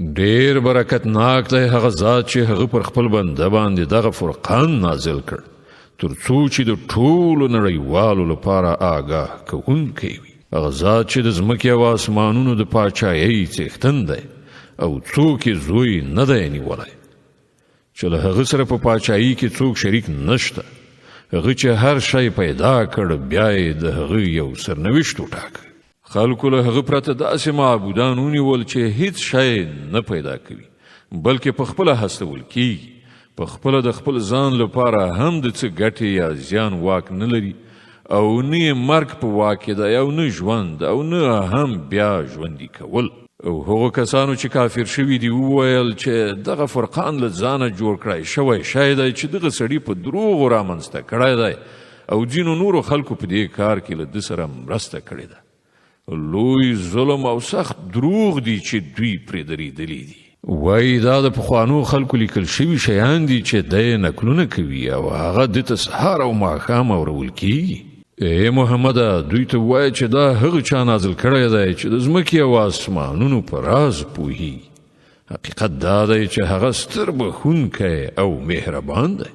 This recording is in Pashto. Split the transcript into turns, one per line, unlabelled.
ډیر برکتناک دی هغه ذات چې هغه پر خپل بنده باندې دغه فرقان نازل کړ ترڅو چې د ټولو نړیوالو لپاره آګاه کوونکی وي. هغه ذات چې د ځمکې او اسمانونو د پاچایۍ څښتن دی او څوک یې زوی نه دی نیولی چې له هغه سره په پاچایۍ کې څوک شریک نشته. هغه چې هر شی پیدا کړ بیا یې د هغه یو سرنوشت وټاکه. خلکو له هغه پرته داسې معبودان ونیول چې هیڅ شی نه پیدا کوي بلکې په خپله هستول کیږي. په خپله د خپل ځان لپاره هم د څه ګټې یا زیان واک نه لري او نه یې مرګ په واک کې دی او نه ژوند او نه هم بیا ژوندي کول. او هغو کسانو چې کافر شوي دي وویل چې دغه فرقان له ځانه جوړ کړی شوی شی دی چې دغه سړي په دروغو رامنځته کړی دی او ځینو نورو خلکو په دې کار کې له ده سره مرسته کړې ده. لوی ظلم او سخت دروغ دي چې دوی پرې درېدلي دي. وایي دا د پخوانو خلکو لیکل شوي شیان دي چې دی نقلونه کوي او هغه ده ته سهار او ماښام اورول کیږي. ای محمده دوی ته وایه چې دا هغه چا نازل کړی دی چې د ځمکې او اسمانونو په راز پوهیږي. حقیقت دا دی چې هغه ستر بخښونکی او مهربان دی.